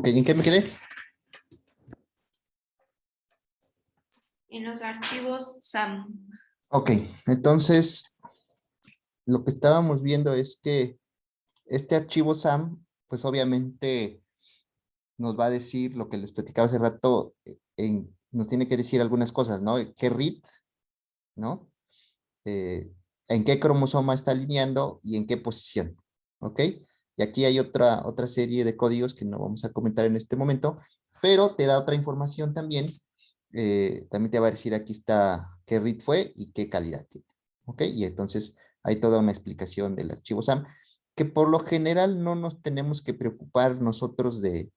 Ok, ¿en qué me quedé? En los archivos SAM. Ok, entonces lo que estábamos viendo es que este archivo SAM, pues obviamente nos va a decir lo que les platicaba hace rato, nos tiene que decir algunas cosas, ¿no? ¿Qué RIT, ¿no? En qué cromosoma está alineando y en qué posición, ¿ok? Y aquí hay otra serie de códigos que no vamos a comentar en este momento, pero te da otra información también. También te va a decir aquí está qué RIT fue y qué calidad tiene, ¿ok? Y entonces hay toda una explicación del archivo SAM, que por lo general no nos tenemos que preocupar nosotros de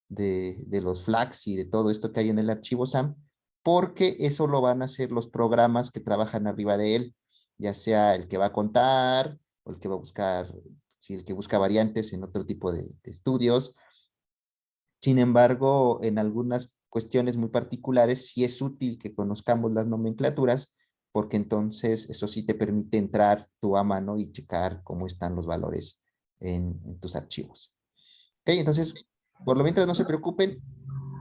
los flags y de todo esto que hay en el archivo SAM, porque eso lo van a hacer los programas que trabajan arriba de él, ya sea el que va a contar o el que va a buscar, si el que busca variantes en otro tipo de estudios. Sin embargo, en algunas cuestiones muy particulares, sí es útil que conozcamos las nomenclaturas, porque entonces eso sí te permite entrar tú a mano y checar cómo están los valores en tus archivos. Ok, entonces, por lo mientras no se preocupen,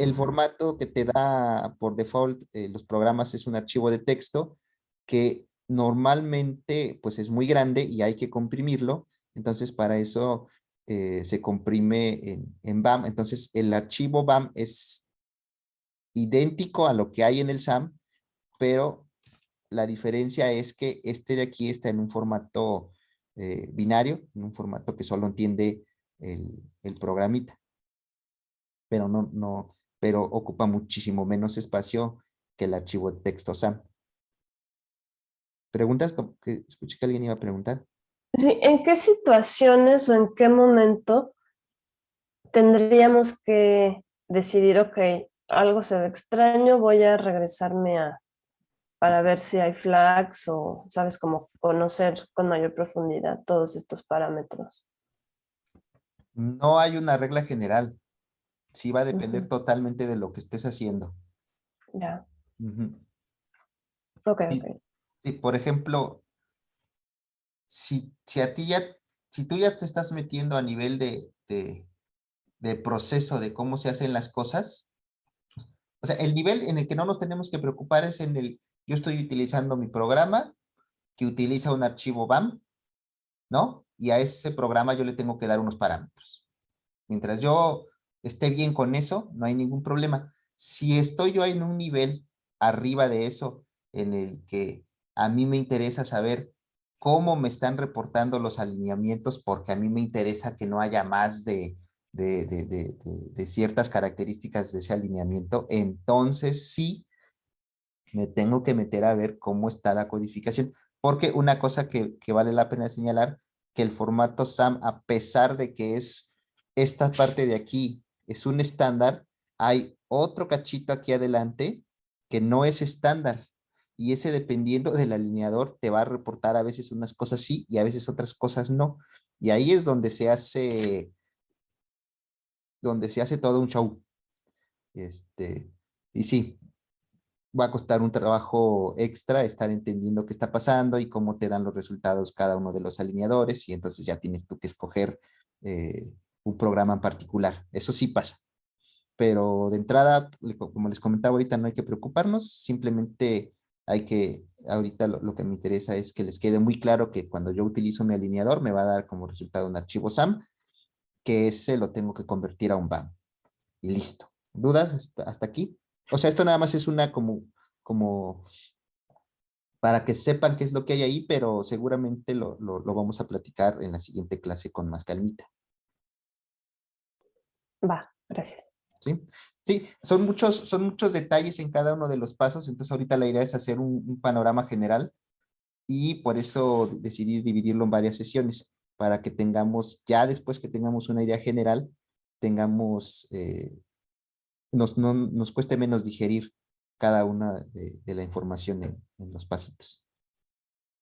el formato que te da por default los programas es un archivo de texto que normalmente pues es muy grande y hay que comprimirlo. Entonces, para eso se comprime en BAM. Entonces, el archivo BAM es idéntico a lo que hay en el SAM, pero la diferencia es que este de aquí está en un formato binario, en un formato que solo entiende el programita, pero pero ocupa muchísimo menos espacio que el archivo de texto SAM. ¿Preguntas? Que escuché que alguien iba a preguntar. Sí, ¿en qué situaciones o en qué momento tendríamos que decidir, ok, algo se ve extraño, voy a regresarme para ver si hay flags o, sabes, como conocer con mayor profundidad todos estos parámetros? No hay una regla general. Sí va a depender totalmente de lo que estés haciendo. Ya. Ujú. Ok, Sí, ok. sí, por ejemplo, si a ti ya, si tú ya te estás metiendo a nivel de proceso de cómo se hacen las cosas, o sea, el nivel en el que no nos tenemos que preocupar es en el, yo estoy utilizando mi programa que utiliza un archivo BAM, ¿no? Y a ese programa yo le tengo que dar unos parámetros. Mientras yo esté bien con eso, no hay ningún problema. Si estoy yo en un nivel arriba de eso, en el que a mí me interesa saber cómo me están reportando los alineamientos, porque a mí me interesa que no haya más de ciertas características de ese alineamiento, entonces sí me tengo que meter a ver cómo está la codificación, porque una cosa que vale la pena señalar, que el formato SAM, a pesar de que es esta parte de aquí, es un estándar, hay otro cachito aquí adelante que no es estándar, y ese dependiendo del alineador te va a reportar a veces unas cosas sí y a veces otras cosas no, y ahí es donde se hace todo un show. Y sí, va a costar un trabajo extra estar entendiendo qué está pasando y cómo te dan los resultados cada uno de los alineadores, y entonces ya tienes tú que escoger un programa en particular. Eso sí pasa, pero de entrada, como les comentaba ahorita, no hay que preocuparnos, simplemente hay que, ahorita lo que me interesa es que les quede muy claro que cuando yo utilizo mi alineador me va a dar como resultado un archivo SAM, que ese lo tengo que convertir a un BAM. Y listo. ¿Dudas hasta aquí? O sea, esto nada más es una como para que sepan qué es lo que hay ahí, pero seguramente lo vamos a platicar en la siguiente clase con más calmita. Va, gracias. ¿Sí? Sí, son muchos detalles en cada uno de los pasos, entonces ahorita la idea es hacer un panorama general y por eso decidí dividirlo en varias sesiones, para que tengamos, ya después que tengamos una idea general, tengamos, no nos cueste menos digerir cada una de la información en los pasitos.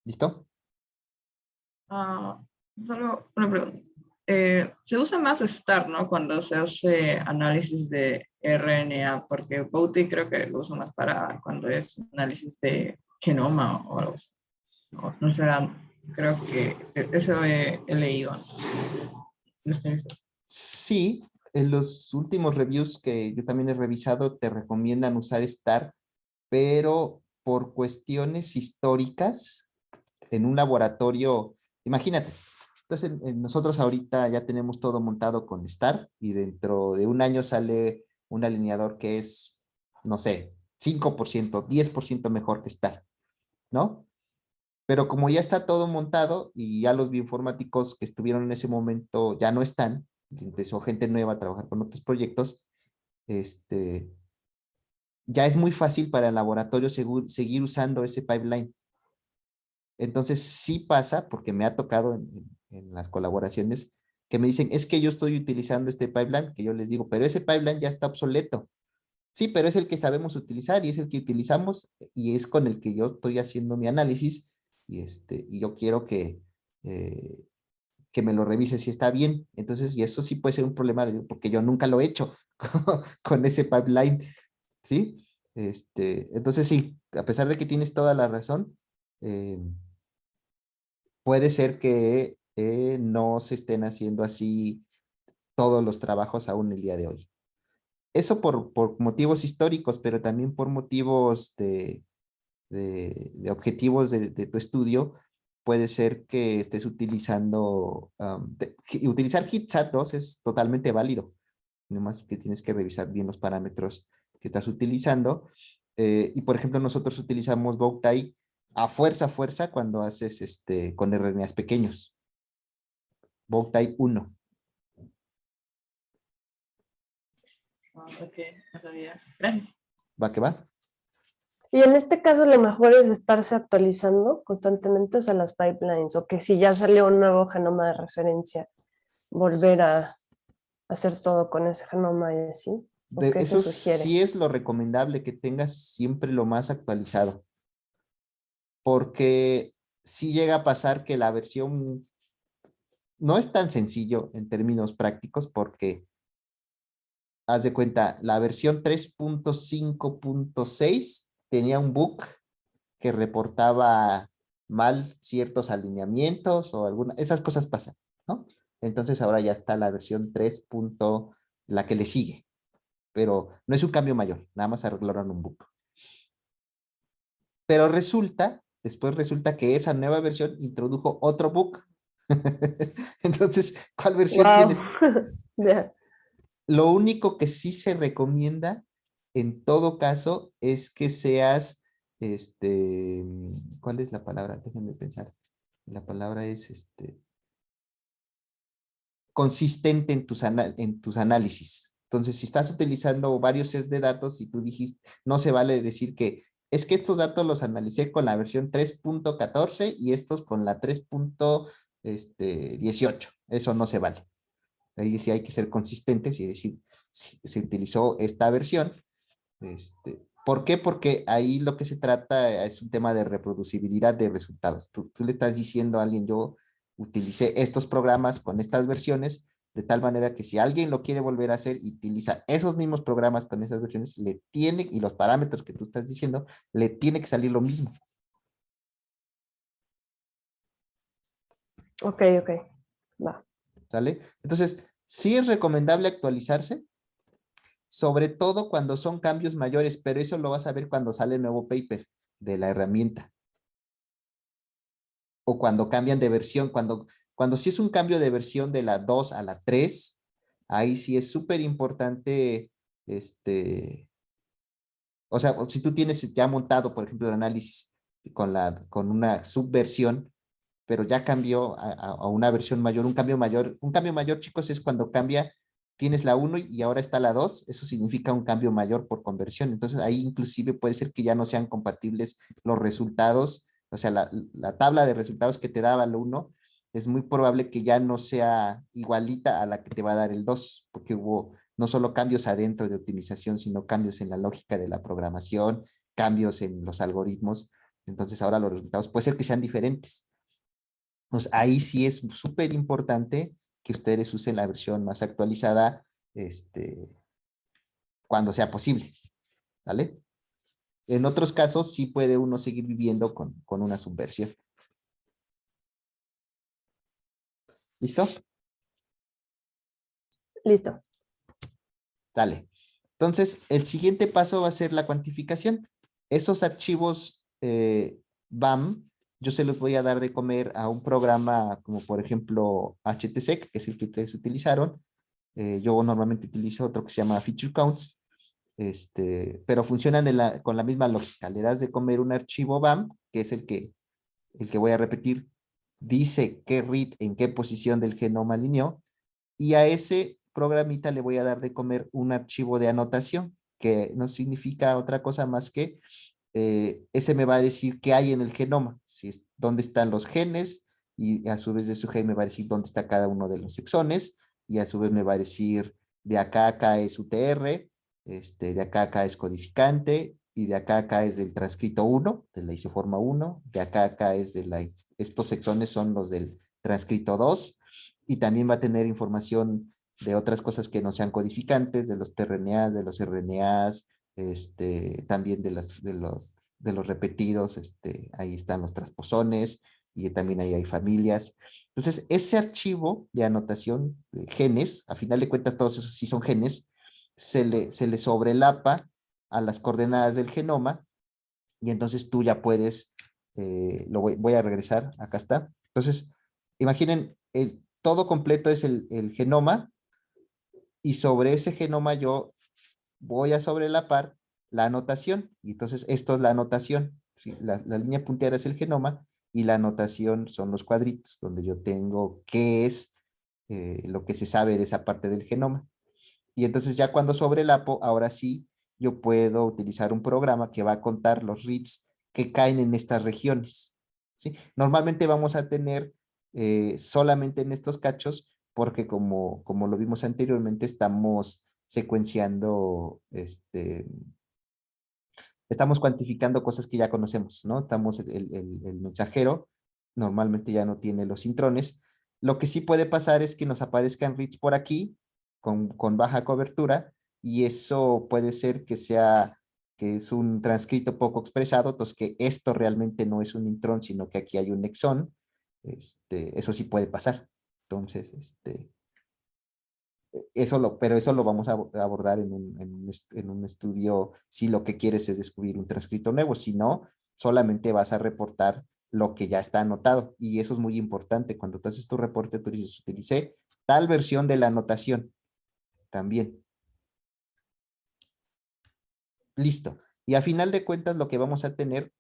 ¿Listo? Solo una pregunta. Se usa más STAR, ¿no? Cuando se hace análisis de RNA, porque Bouty creo que lo usa más para cuando es análisis de genoma o algo. No sé, creo que eso he leído. No estoy listo. Sí, en los últimos reviews que yo también he revisado, te recomiendan usar Star, pero por cuestiones históricas, en un laboratorio, imagínate. Entonces, nosotros ahorita ya tenemos todo montado con Star y dentro de un año sale un alineador que es, no sé, 5%, 10% mejor que Star, ¿no? Pero como ya está todo montado y ya los bioinformáticos que estuvieron en ese momento ya no están, empezó gente nueva a trabajar con otros proyectos, ya es muy fácil para el laboratorio seguir usando ese pipeline. Entonces sí pasa, porque me ha tocado en las colaboraciones, que me dicen, es que yo estoy utilizando este pipeline, que yo les digo, pero ese pipeline ya está obsoleto. Sí, pero es el que sabemos utilizar y es el que utilizamos y es con el que yo estoy haciendo mi análisis y yo quiero eh, que me lo revise si está bien. Entonces, y eso sí puede ser un problema porque yo nunca lo he hecho con ese pipeline, ¿sí? Entonces sí, a pesar de que tienes toda la razón, eh, puede ser que no se estén haciendo así todos los trabajos aún el día de hoy. Eso por motivos históricos, pero también por motivos de objetivos de tu estudio, puede ser que estés utilizando, utilizar HitSat2 es totalmente válido, nomás que tienes que revisar bien los parámetros que estás utilizando. Y por ejemplo, nosotros utilizamos Bowtie a fuerza cuando haces con RNAs pequeños. Bowtie 1. Ok, no sabía. Gracias. ¿Va que va? Y en este caso lo mejor es estarse actualizando constantemente, o sea, las pipelines, o que si ya salió un nuevo genoma de referencia, volver a hacer todo con ese genoma y así. ¿O qué se Eso sugiere? sí es lo recomendable, que tengas siempre lo más actualizado, porque sí llega a pasar que la versión no es tan sencillo en términos prácticos, porque haz de cuenta, la versión 3.5.6 tenía un bug que reportaba mal ciertos alineamientos o esas cosas pasan, ¿no? Entonces ahora ya está la versión 3. La que le sigue, pero no es un cambio mayor, nada más arreglaron un bug. Pero después resulta que esa nueva versión introdujo otro bug. Entonces, ¿cuál versión Wow. tienes? Ya. Lo único que sí se recomienda en todo caso es que seas, ¿cuál es la palabra? Déjenme pensar. La palabra es consistente en tus análisis. Entonces, si estás utilizando varios sets de datos y tú dijiste, no se vale decir que es que estos datos los analicé con la versión 3.14 y estos con la 3.18. Eso no se vale. Ahí sí hay que ser consistentes y decir, si se utilizó esta versión. ¿Por qué? Porque ahí lo que se trata es un tema de reproducibilidad de resultados. Tú le estás diciendo a alguien, yo utilicé estos programas con estas versiones, de tal manera que si alguien lo quiere volver a hacer y utiliza esos mismos programas con esas versiones, y los parámetros que tú estás diciendo, le tiene que salir lo mismo. Ok. Va. ¿Sale? Entonces, sí es recomendable actualizarse, sobre todo cuando son cambios mayores, pero eso lo vas a ver cuando sale el nuevo paper de la herramienta. O cuando cambian de versión, cuando sí es un cambio de versión de la 2 a la 3, ahí sí es súper importante, o sea, si tú tienes ya montado, por ejemplo, el análisis con una subversión, pero ya cambió a una versión mayor, un cambio mayor, chicos, es cuando tienes la 1 y ahora está la 2, eso significa un cambio mayor por conversión. Entonces ahí inclusive puede ser que ya no sean compatibles los resultados, o sea, la tabla de resultados que te daba el 1 es muy probable que ya no sea igualita a la que te va a dar el 2, porque hubo no solo cambios adentro de optimización, sino cambios en la lógica de la programación, cambios en los algoritmos. Entonces ahora los resultados puede ser que sean diferentes. Pues ahí sí es súper importante que ustedes usen la versión más actualizada cuando sea posible, ¿vale? En otros casos sí puede uno seguir viviendo con una subversión. ¿Listo? Listo. Sale. Entonces, el siguiente paso va a ser la cuantificación. Esos archivos BAM, yo se los voy a dar de comer a un programa como por ejemplo HTSEC, que es el que ustedes utilizaron. Yo normalmente utilizo otro que se llama Feature Counts, pero funcionan con la misma lógica. Le das de comer un archivo BAM, que es el que voy a repetir, dice qué read en qué posición del genoma alineó, y a ese programita le voy a dar de comer un archivo de anotación, que no significa otra cosa más que ese me va a decir qué hay en el genoma, dónde están los genes, y a su vez de su gen me va a decir dónde está cada uno de los exones, y a su vez me va a decir de acá a acá es UTR, de acá a acá es codificante, y de acá a acá es del transcrito 1, de la isoforma 1, de acá a acá es estos exones son los del transcrito 2, y también va a tener información de otras cosas que no sean codificantes, de los tRNAs, de los RNAs, también de los repetidos, ahí están los transposones, y también ahí hay familias. Entonces, ese archivo de anotación de genes, a final de cuentas todos esos sí son genes, se le sobrelapa a las coordenadas del genoma, y entonces tú ya puedes, voy a regresar, acá está. Entonces, imaginen, todo completo es el genoma, y sobre ese genoma yo voy a sobrelapar la anotación, y entonces esto es la anotación. ¿Sí? La línea punteada es el genoma, y la anotación son los cuadritos, donde yo tengo qué es lo que se sabe de esa parte del genoma. Y entonces ya cuando sobrelapo, ahora sí, yo puedo utilizar un programa que va a contar los reads que caen en estas regiones. ¿Sí? Normalmente vamos a tener solamente en estos cachos, porque como lo vimos anteriormente, estamos cuantificando cosas que ya conocemos, ¿no? El mensajero normalmente ya no tiene los intrones. Lo que sí puede pasar es que nos aparezcan reads por aquí con baja cobertura, y eso puede ser que es un transcrito poco expresado, entonces que esto realmente no es un intrón, sino que aquí hay un exón. Eso sí puede pasar. Entonces, pero eso lo vamos a abordar en un estudio si lo que quieres es descubrir un transcrito nuevo. Si no, solamente vas a reportar lo que ya está anotado, y eso es muy importante. Cuando tú haces tu reporte, tú dices, utilicé tal versión de la anotación también. Listo. Y a final de cuentas lo que vamos a tener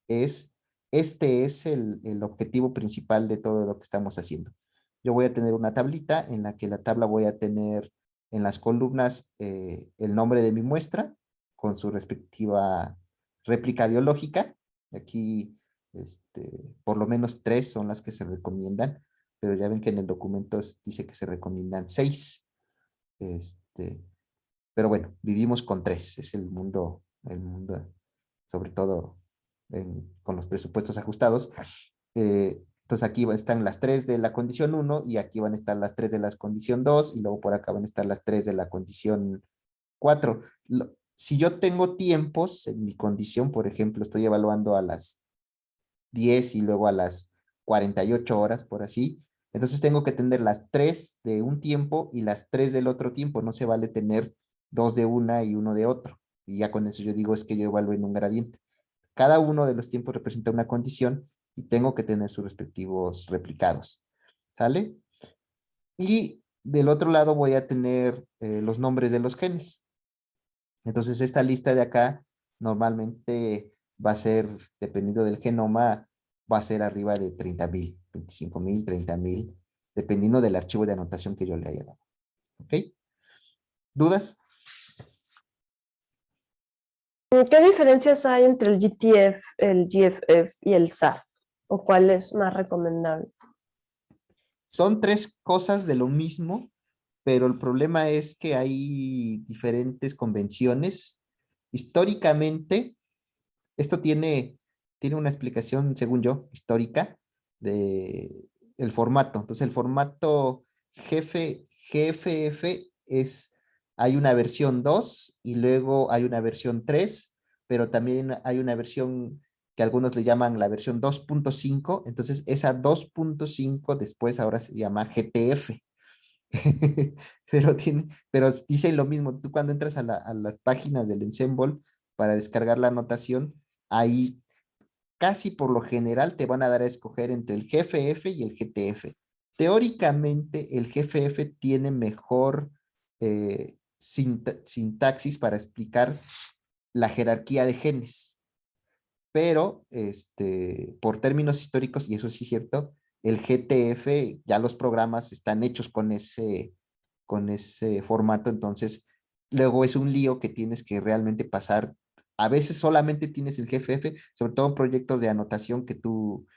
este es el objetivo principal de todo lo que estamos haciendo. Yo voy a tener una tablita en la que la tabla voy a tener en las columnas el nombre de mi muestra con su respectiva réplica biológica. Aquí, por lo menos 3 son las que se recomiendan, pero ya ven que en el documento dice que se recomiendan 6. Pero bueno, vivimos con 3. Es el mundo, sobre todo con los presupuestos ajustados. Entonces aquí están las 3 de la condición 1, y aquí van a estar las 3 de la condición 2, y luego por acá van a estar las 3 de la condición 4. Si yo tengo tiempos en mi condición, por ejemplo, estoy evaluando a las 10 y luego a las 48 horas, por así, entonces tengo que tener las 3 de un tiempo y las 3 del otro tiempo. No se vale tener 2 de una y 1 de otro. Y ya con eso yo digo es que yo evalúo en un gradiente. Cada uno de los tiempos representa una condición, y tengo que tener sus respectivos replicados. ¿Sale? Y del otro lado voy a tener los nombres de los genes. Entonces esta lista de acá normalmente va a ser, dependiendo del genoma, va a ser arriba de 30,000, 25,000, 30,000, dependiendo del archivo de anotación que yo le haya dado. ¿Ok? ¿Dudas? ¿Qué diferencias hay entre el GTF, el GFF y el SAF? ¿O cuál es más recomendable? Son 3 cosas de lo mismo, pero el problema es que hay diferentes convenciones. Históricamente, esto tiene una explicación, según yo, histórica, de el formato. Entonces, el formato GFF hay una versión 2 y luego hay una versión 3, pero también hay una versión que algunos le llaman la versión 2.5. Entonces, esa 2.5 después ahora se llama GTF. pero dice lo mismo. Tú cuando entras a las páginas del Ensemble para descargar la anotación, ahí casi por lo general te van a dar a escoger entre el GFF y el GTF. Teóricamente, el GFF tiene mejor sintaxis para explicar la jerarquía de genes, pero por términos históricos, y eso sí es cierto, el GTF, ya los programas están hechos con ese formato, entonces luego es un lío que tienes que realmente pasar. A veces solamente tienes el GFF, sobre todo en proyectos de anotación que tú,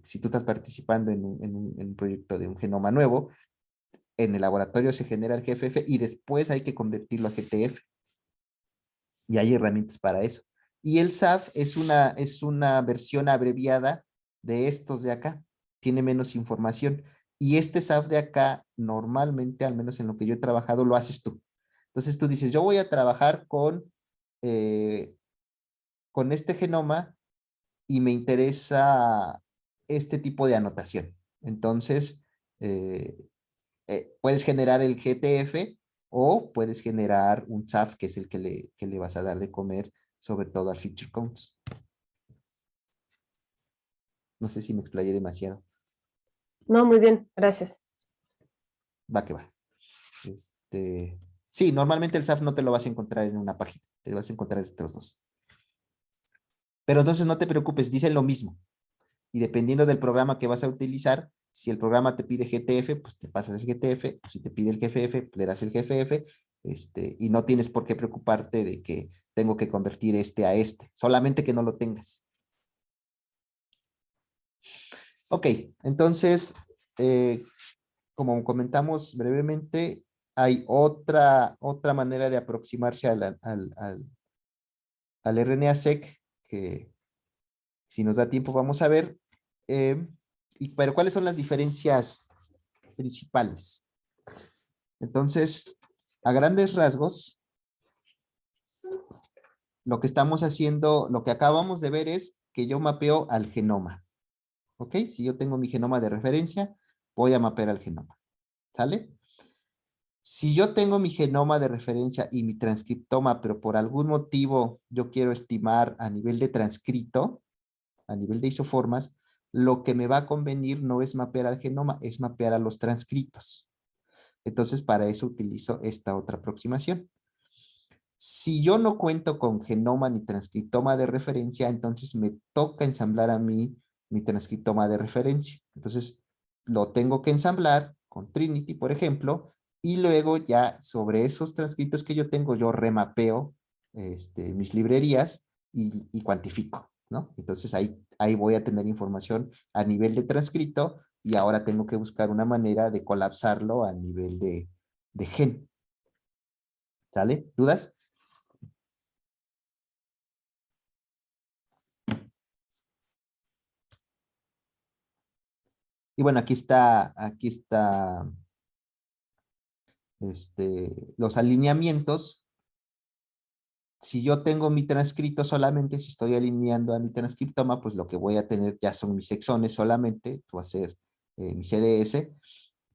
si tú estás participando en un proyecto de un genoma nuevo, en el laboratorio se genera el GFF y después hay que convertirlo a GTF. Y hay herramientas para eso. Y el SAF es una versión abreviada de estos de acá. Tiene menos información. Y este SAF de acá, normalmente, al menos en lo que yo he trabajado, lo haces tú. Entonces tú dices, yo voy a trabajar con este genoma y me interesa este tipo de anotación. Entonces, eh, puedes generar el GTF o puedes generar un SAF, que es el que le vas a dar de comer, sobre todo al feature counts. No sé si me explayé demasiado. No, muy bien, gracias. Va que va. Sí, normalmente el SAF no te lo vas a encontrar en una página. Te vas a encontrar estos dos. Pero entonces no te preocupes, dicen lo mismo. Y dependiendo del programa que vas a utilizar, si el programa te pide GTF, pues te pasas el GTF, o si te pide el GFF, le das el GFF, y no tienes por qué preocuparte de que tengo que convertir este a este, solamente que no lo tengas. Ok, entonces, como comentamos brevemente, hay otra manera de aproximarse al RNA-seq, que si nos da tiempo vamos a ver. Pero ¿cuáles son las diferencias principales? Entonces, a grandes rasgos, lo que estamos haciendo, lo que acabamos de ver es que yo mapeo al genoma. ¿Ok? Si yo tengo mi genoma de referencia, voy a mapear al genoma. ¿Sale? Si yo tengo mi genoma de referencia y mi transcriptoma, pero por algún motivo yo quiero estimar a nivel de transcrito, a nivel de isoformas, lo que me va a convenir no es mapear al genoma, es mapear a los transcritos. Entonces, para eso utilizo esta otra aproximación. Si yo no cuento con genoma ni transcriptoma de referencia, entonces me toca ensamblar a mí mi transcriptoma de referencia. Entonces, lo tengo que ensamblar con Trinity, por ejemplo, y luego ya sobre esos transcritos que yo tengo, yo remapeo mis librerías y cuantifico, ¿no? Entonces, ahí voy a tener información a nivel de transcrito y ahora tengo que buscar una manera de colapsarlo a nivel de gen. ¿Sale? ¿Dudas? Y bueno, aquí está los alineamientos. Si yo tengo mi transcrito solamente, si estoy alineando a mi transcriptoma, pues lo que voy a tener ya son mis exones solamente, va a ser mi CDS.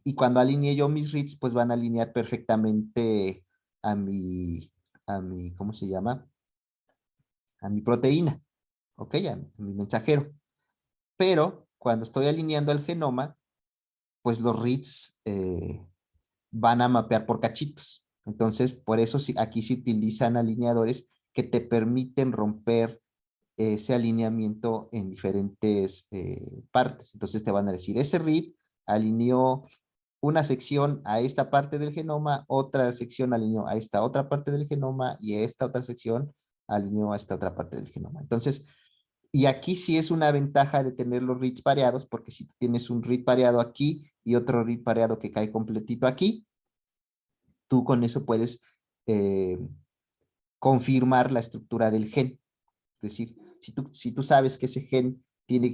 Y cuando alinee yo mis reads, pues van a alinear perfectamente a mi, ¿cómo se llama? A mi proteína, ¿ok? A mi mensajero. Pero cuando estoy alineando el genoma, pues los reads van a mapear por cachitos. Entonces, por eso aquí se utilizan alineadores que te permiten romper ese alineamiento en diferentes partes. Entonces te van a decir, ese read alineó una sección a esta parte del genoma, otra sección alineó a esta otra parte del genoma y esta otra sección alineó a esta otra parte del genoma. Entonces, y aquí sí es una ventaja de tener los reads pareados, porque si tienes un read pareado aquí y otro read pareado que cae completito aquí, tú con eso puedes confirmar la estructura del gen. Es decir, si tú sabes que ese gen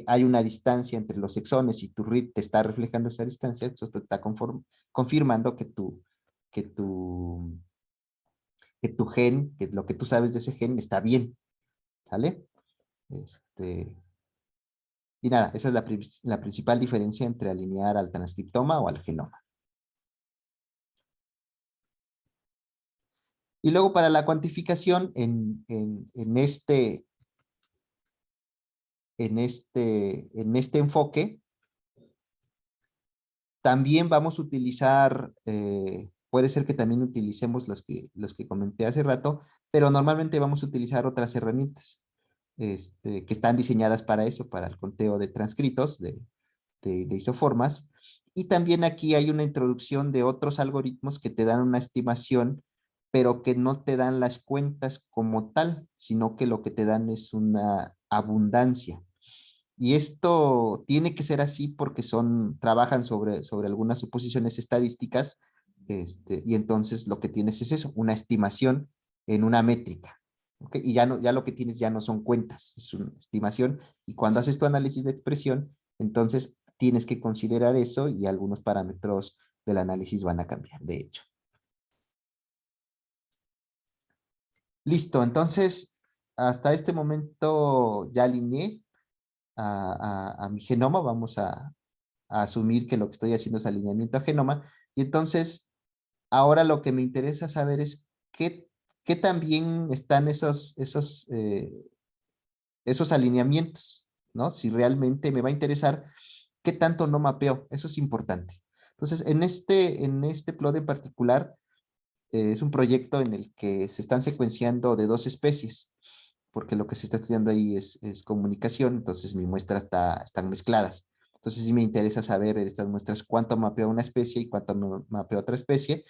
hay una distancia entre los exones y tu read te está reflejando esa distancia, esto te está confirmando que tu, que tu gen, que lo que tú sabes de ese gen está bien. ¿Sale? Y nada, esa es la principal diferencia entre alinear al transcriptoma o al genoma. Y luego para la cuantificación en este enfoque, también vamos a utilizar, puede ser que también utilicemos los que comenté hace rato, pero normalmente vamos a utilizar otras herramientas que están diseñadas para eso, para el conteo de transcritos, de isoformas. Y también aquí hay una introducción de otros algoritmos que te dan una estimación, pero que no te dan las cuentas como tal, sino que lo que te dan es una abundancia. Y esto tiene que ser así porque trabajan sobre algunas suposiciones estadísticas, y entonces lo que tienes es eso, una estimación en una métrica. ¿Ok? Y ya lo que tienes ya no son cuentas, es una estimación. Y cuando haces tu análisis de expresión, entonces tienes que considerar eso y algunos parámetros del análisis van a cambiar, de hecho. Listo, entonces hasta este momento ya alineé a mi genoma, vamos a asumir que lo que estoy haciendo es alineamiento a genoma, y entonces ahora lo que me interesa saber es qué tan bien están esos alineamientos, ¿no? Si realmente me va a interesar qué tanto no mapeo, eso es importante. Entonces, en este plot en particular, es un proyecto en el que se están secuenciando de dos especies, porque lo que se está estudiando ahí es comunicación, entonces mis muestras están mezcladas. Entonces sí me interesa saber en estas muestras cuánto mapea una especie y cuánto no mapea otra especie.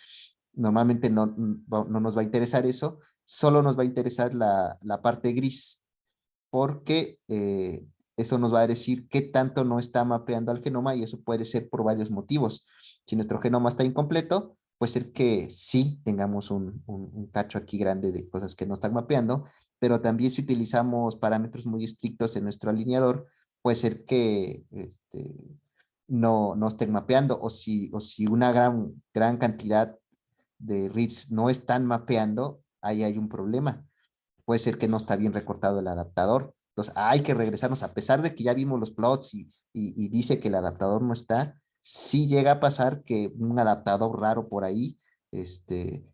Normalmente no nos va a interesar eso, solo nos va a interesar la parte gris, porque eso nos va a decir qué tanto no está mapeando al genoma, y eso puede ser por varios motivos. Si nuestro genoma está incompleto, puede ser que sí tengamos un cacho aquí grande de cosas que no están mapeando, pero también si utilizamos parámetros muy estrictos en nuestro alineador, puede ser que no estén mapeando, o si una gran cantidad de reads no están mapeando, ahí hay un problema. Puede ser que no está bien recortado el adaptador. Entonces hay que regresarnos, a pesar de que ya vimos los plots y dice que el adaptador no está, sí llega a pasar que un adaptador raro por ahí,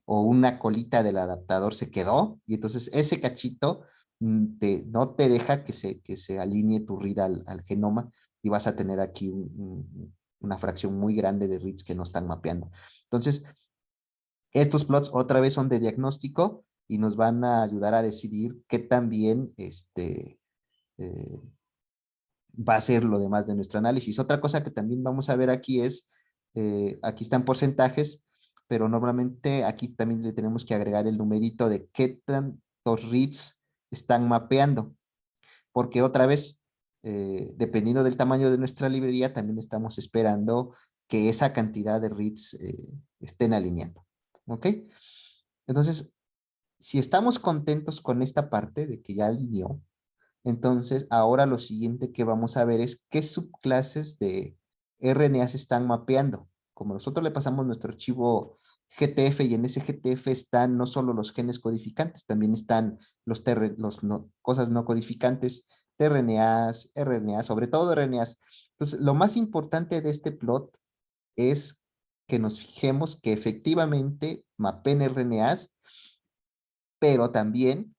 o una colita del adaptador se quedó, y entonces ese cachito no te deja que se alinee tu read al genoma, y vas a tener aquí una fracción muy grande de reads que no están mapeando. Entonces, estos plots otra vez son de diagnóstico y nos van a ayudar a decidir qué tan bien eh, va a ser lo demás de nuestro análisis. Otra cosa que también vamos a ver aquí es, aquí están porcentajes, pero normalmente aquí también le tenemos que agregar el numerito de qué tantos reads están mapeando, porque otra vez, dependiendo del tamaño de nuestra librería, también estamos esperando que esa cantidad de reads estén alineando. ¿Ok? Entonces, si estamos contentos con esta parte de que ya alineó, entonces ahora lo siguiente que vamos a ver es qué subclases de RNAs están mapeando. Como nosotros le pasamos nuestro archivo GTF, y en ese GTF están no solo los genes codificantes, también están cosas no codificantes, tRNAs, RNAs, sobre todo RNAs. Entonces, lo más importante de este plot es que nos fijemos que efectivamente mapen RNAs, pero también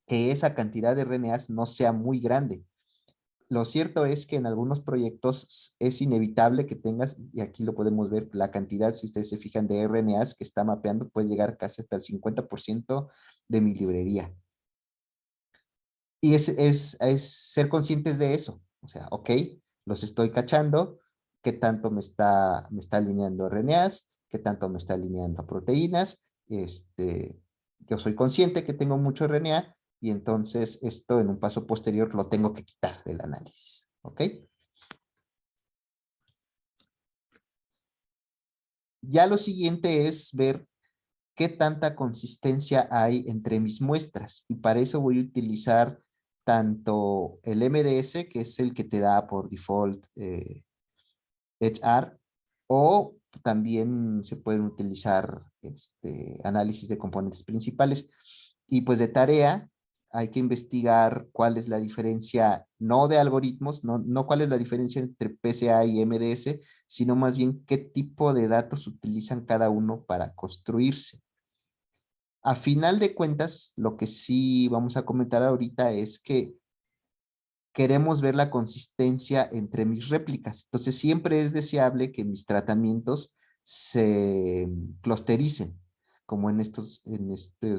que esa cantidad de RNAs no sea muy grande. Lo cierto es que en algunos proyectos es inevitable que tengas, y aquí lo podemos ver, la cantidad, si ustedes se fijan, de RNAs que está mapeando puede llegar casi hasta el 50% de mi librería. Y es ser conscientes de eso. O sea, ok, los estoy cachando, qué tanto me está alineando RNAs, qué tanto me está alineando a proteínas. Yo soy consciente que tengo mucho RNA, y entonces esto en un paso posterior lo tengo que quitar del análisis. ¿Ok? Ya lo siguiente es ver qué tanta consistencia hay entre mis muestras, y para eso voy a utilizar tanto el MDS, que es el que te da por default HR, o también se pueden utilizar análisis de componentes principales. Y pues de tarea hay que investigar cuál es la diferencia, no de algoritmos, no cuál es la diferencia entre PSA y MDS, sino más bien qué tipo de datos utilizan cada uno para construirse. A final de cuentas, lo que sí vamos a comentar ahorita es que queremos ver la consistencia entre mis réplicas. Entonces, siempre es deseable que mis tratamientos se clustericen, como en estos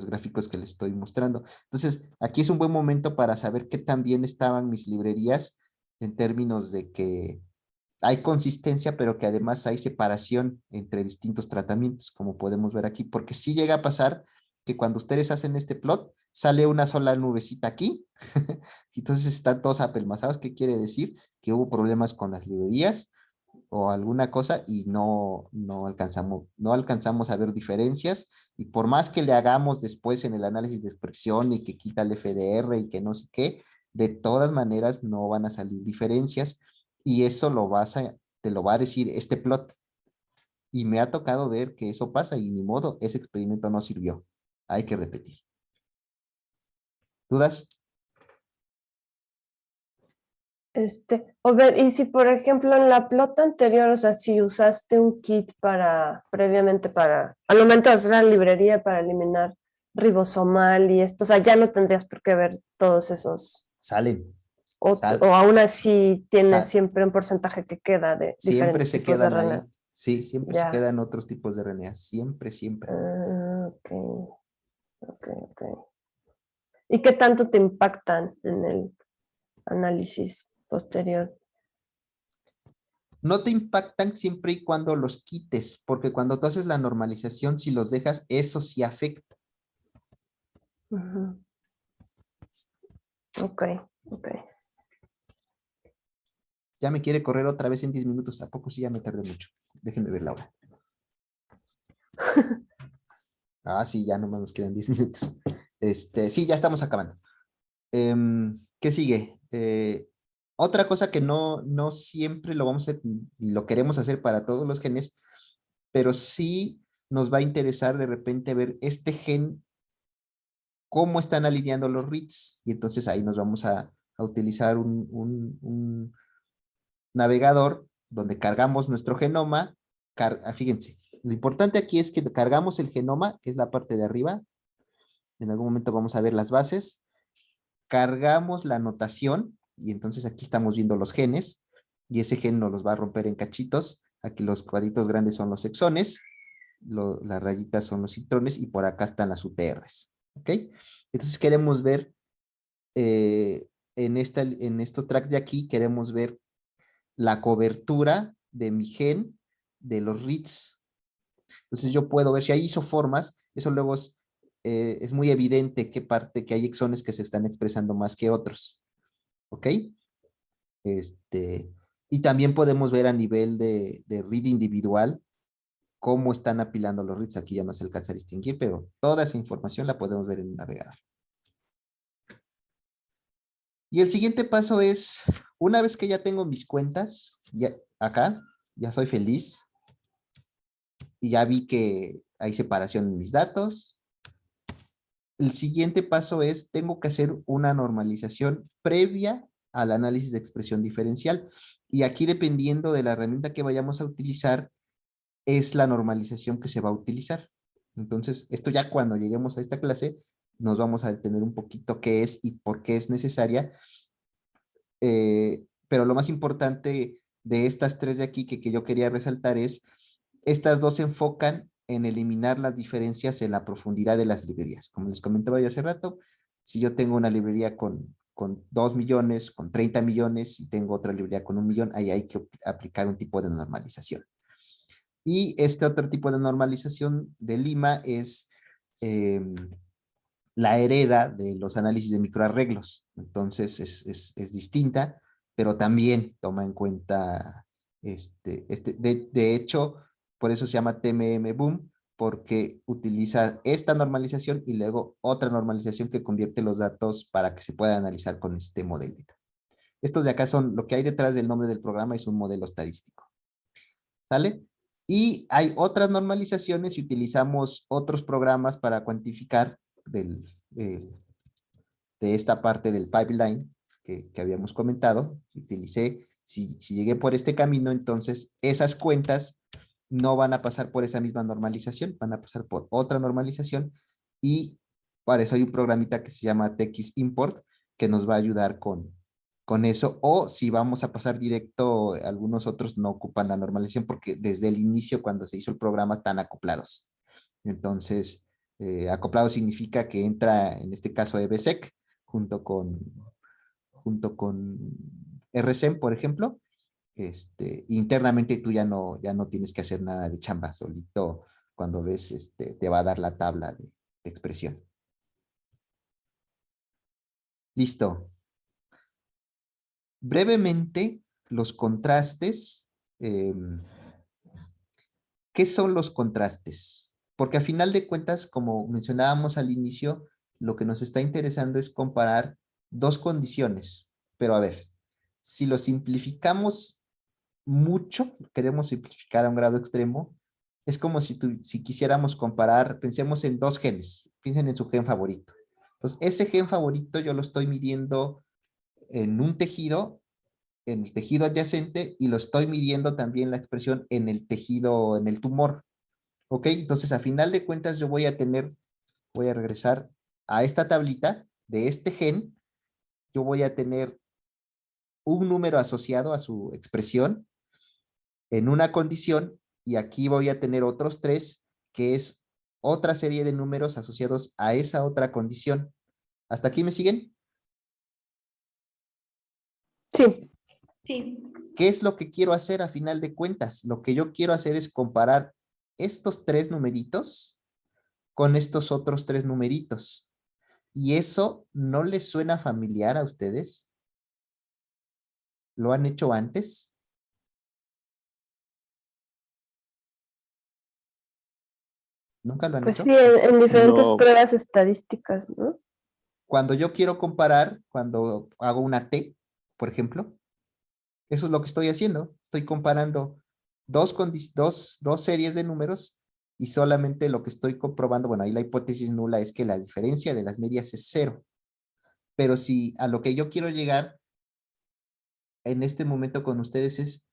gráficos que les estoy mostrando. Entonces, aquí es un buen momento para saber qué tan bien estaban mis librerías en términos de que hay consistencia, pero que además hay separación entre distintos tratamientos, como podemos ver aquí, porque sí llega a pasar que cuando ustedes hacen este plot, sale una sola nubecita aquí, entonces están todos apelmazados. ¿Qué quiere decir? Que hubo problemas con las librerías o alguna cosa y no alcanzamos a ver diferencias, y por más que le hagamos después en el análisis de expresión y que quita el FDR y que no sé qué, de todas maneras no van a salir diferencias, y eso te lo va a decir este plot. Y me ha tocado ver que eso pasa y ni modo, ese experimento no sirvió. Hay que repetir. ¿Dudas? O ver, y si por ejemplo en la plota anterior, o sea, si usaste un kit previamente al momento de hacer la librería para eliminar ribosomal y esto, o sea, ya no tendrías por qué ver todos esos, Salen. o aún así tienes Sal- siempre un porcentaje que queda de Siempre diferentes se tipos de quedan ahí. RNA. Sí, siempre se Ya. quedan otros tipos de RNA. Siempre, siempre. Ok, ok. ¿Y qué tanto te impactan en el análisis posterior? No te impactan siempre y cuando los quites, porque cuando tú haces la normalización, si los dejas, eso sí afecta. Ujú. Ok. Ya me quiere correr otra vez en 10 minutos. ¿A poco sí ya me tardé mucho? Déjenme ver la hora. Ah, sí, ya nomás nos quedan 10 minutos. Sí, ya estamos acabando. ¿Qué sigue? Otra cosa que no siempre lo vamos a y lo queremos hacer para todos los genes, pero sí nos va a interesar de repente ver este gen, cómo están alineando los reads, y entonces ahí nos vamos a utilizar un navegador donde cargamos nuestro genoma. Fíjense, lo importante aquí es que cargamos el genoma, que es la parte de arriba. En algún momento vamos a ver las bases. Cargamos la notación, y entonces aquí estamos viendo los genes, y ese gen nos los va a romper en cachitos. Aquí los cuadritos grandes son los exones, las rayitas son los intrones, y por acá están las UTRs. ¿Ok? Entonces queremos ver, en estos tracks de aquí, queremos ver la cobertura de mi gen de los reads. Entonces yo puedo ver si hay isoformas, eso luego es muy evidente que hay exones que se están expresando más que otros. ¿Ok? Y también podemos ver a nivel de read individual cómo están apilando los reads. Aquí ya no se alcanza a distinguir, pero toda esa información la podemos ver en el navegador. Y el siguiente paso es, una vez que ya tengo mis cuentas, acá, ya soy feliz, y ya vi que hay separación en mis datos. El siguiente paso es, tengo que hacer una normalización previa al análisis de expresión diferencial. Y aquí, dependiendo de la herramienta que vayamos a utilizar, es la normalización que se va a utilizar. Entonces, esto ya cuando lleguemos a esta clase, nos vamos a detener un poquito qué es y por qué es necesaria. Pero lo más importante de estas tres de aquí que yo quería resaltar es, estas dos se enfocan en eliminar las diferencias en la profundidad de las librerías. Como les comentaba yo hace rato, si yo tengo una librería con 2 millones, con 30 millones, y tengo otra librería con 1 millón, ahí hay que aplicar un tipo de normalización. Y este otro tipo de normalización de Lima es la hereda de los análisis de microarreglos. Entonces es distinta, pero también toma en cuenta, de hecho, por eso se llama TMM Boom, porque utiliza esta normalización y luego otra normalización que convierte los datos para que se pueda analizar con este modelito. Estos de acá son, lo que hay detrás del nombre del programa es un modelo estadístico. ¿Sale? Y hay otras normalizaciones y utilizamos otros programas para cuantificar de esta parte del pipeline que habíamos comentado. Si llegué por este camino, entonces esas cuentas no van a pasar por esa misma normalización, van a pasar por otra normalización, y para eso hay un programita que se llama TX Import que nos va a ayudar con eso, o si vamos a pasar directo, algunos otros no ocupan la normalización porque desde el inicio cuando se hizo el programa están acoplados. Entonces, acoplado significa que entra, en este caso, EBSEC junto con RSEM, por ejemplo. Internamente tú ya no tienes que hacer nada de chamba, solito cuando ves, te va a dar la tabla de expresión. Listo. Brevemente, los contrastes. ¿Qué son los contrastes? Porque a final de cuentas, como mencionábamos al inicio, lo que nos está interesando es comparar dos condiciones. Pero a ver, si lo simplificamos mucho, queremos simplificar a un grado extremo, es como si quisiéramos comparar, pensemos en dos genes, piensen en su gen favorito. Entonces, ese gen favorito yo lo estoy midiendo en un tejido, en el tejido adyacente, y lo estoy midiendo también la expresión en el tejido, en el tumor. ¿Ok? Entonces, a final de cuentas, yo voy a regresar a esta tablita de este gen, yo voy a tener un número asociado a su expresión en una condición, y aquí voy a tener otros tres, que es otra serie de números asociados a esa otra condición. ¿Hasta aquí me siguen? Sí. Sí. ¿Qué es lo que quiero hacer a final de cuentas? Lo que yo quiero hacer es comparar estos tres numeritos con estos otros tres numeritos. ¿Y eso no les suena familiar a ustedes? ¿Lo han hecho antes? ¿Nunca lo han Pues hecho? sí, en diferentes No, pruebas estadísticas, ¿no? Cuando yo quiero comparar, cuando hago una T, por ejemplo, eso es lo que estoy haciendo. Estoy comparando dos series de números y solamente lo que estoy comprobando, bueno, ahí la hipótesis nula es que la diferencia de las medias es cero. Pero si a lo que yo quiero llegar en este momento con ustedes es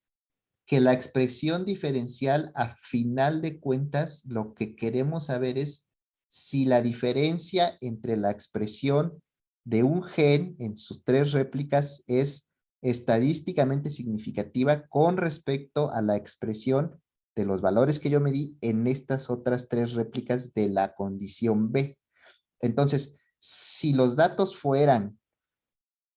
que la expresión diferencial, a final de cuentas, lo que queremos saber es si la diferencia entre la expresión de un gen en sus tres réplicas es estadísticamente significativa con respecto a la expresión de los valores que yo medí en estas otras tres réplicas de la condición B. Entonces, si los datos fueran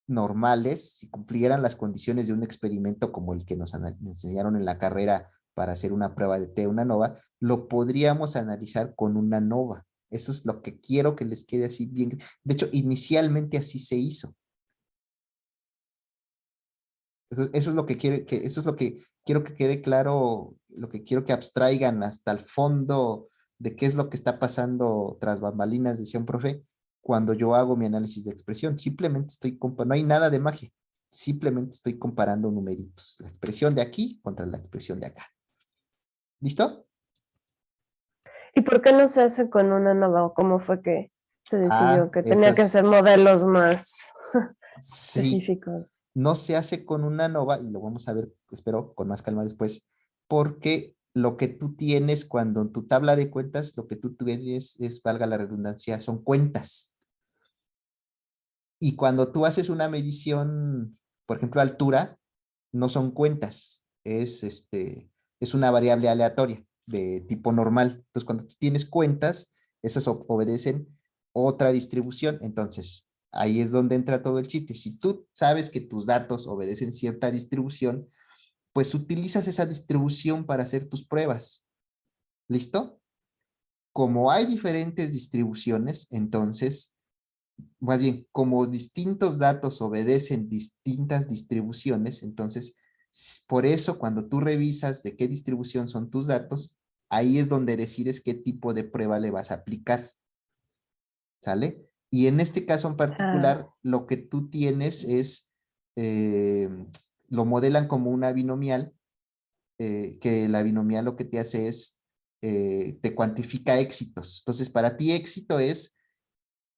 normales, si cumplieran las condiciones de un experimento como el que nos enseñaron en la carrera para hacer una prueba de T, una nova, lo podríamos analizar con una nova. Eso es lo que quiero que les quede así bien. De hecho, inicialmente así se hizo. Eso es lo que eso es lo que quiero que quede claro, lo que quiero que abstraigan hasta el fondo de qué es lo que está pasando tras bambalinas, decía un profe, cuando yo hago mi análisis de expresión. Simplemente estoy comparando, no hay nada de magia, simplemente estoy comparando numeritos, la expresión de aquí contra la expresión de acá. ¿Listo? ¿Y por qué no se hace con una nova? ¿O cómo fue que se decidió que tenía que esas, ser modelos más sí, específicos? no se hace con una nova, y lo vamos a ver, espero, con más calma después, porque lo que tú tienes cuando en tu tabla de cuentas, lo que tú tienes es, valga la redundancia, son cuentas. Y cuando tú haces una medición, por ejemplo, altura, no son cuentas, es una variable aleatoria de tipo normal. Entonces, cuando tú tienes cuentas, esas obedecen otra distribución. Entonces, ahí es donde entra todo el chiste. Si tú sabes que tus datos obedecen cierta distribución, pues utilizas esa distribución para hacer tus pruebas. ¿Listo? Como hay diferentes distribuciones, entonces, más bien, como distintos datos obedecen distintas distribuciones, entonces, por eso cuando tú revisas de qué distribución son tus datos, ahí es donde decides qué tipo de prueba le vas a aplicar. ¿Sale? Y en este caso en particular, lo que tú tienes es, eh, lo modelan como una binomial, que la binomial lo que te hace es, te cuantifica éxitos. Entonces, para ti éxito es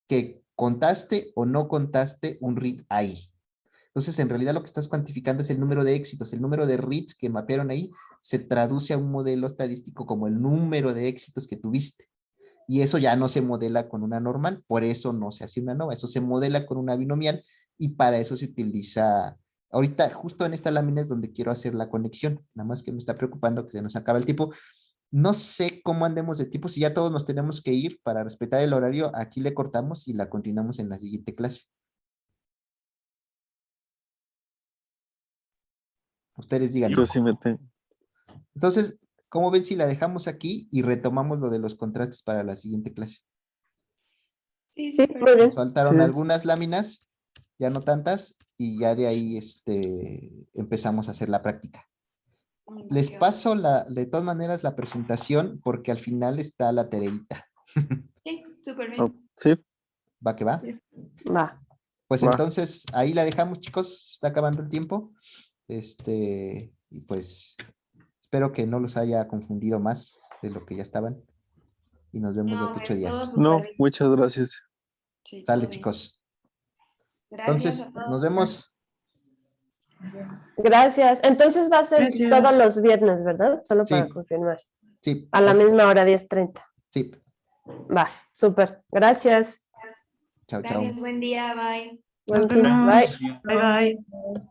que contaste o no contaste un read ahí. Entonces, en realidad lo que estás cuantificando es el número de éxitos. El número de reads que mapearon ahí se traduce a un modelo estadístico como el número de éxitos que tuviste. Y eso ya no se modela con una normal, por eso no se hace una nova, eso se modela con una binomial y para eso se utiliza, ahorita justo en esta lámina es donde quiero hacer la conexión, nada más que me está preocupando que se nos acaba el tiempo. No sé cómo andemos de tiempo, si ya todos nos tenemos que ir para respetar el horario, aquí le cortamos y la continuamos en la siguiente clase. Ustedes digan. Yo sí me tengo. Entonces, ¿cómo ven si la dejamos aquí y retomamos lo de los contrastes para la siguiente clase? Sí, Sí, súper muy bien. Nos faltaron Sí. algunas láminas, ya no tantas, y ya de ahí empezamos a hacer la práctica. Les paso de todas maneras la presentación porque al final está la tareita. Sí, súper bien. Oh, sí, ¿Va que va? Va. Pues Va. entonces ahí la dejamos, chicos, está acabando el tiempo. Y pues espero que no los haya confundido más de lo que ya estaban. Y nos vemos de No, aquí 8 es todo días. súper no, bien. muchas gracias. Sí, Sale, todo bien. chicos. Gracias Entonces, a todos. nos vemos. Gracias. Entonces va a ser Gracias. todos los viernes, ¿verdad? Solo Sí. para confirmar. Sí. A la misma hora, 10:30. Sí. Va, súper. Gracias. Chao, chao. Gracias, buen día, bye. Buen Nos fin. vemos. Bye. Bye bye.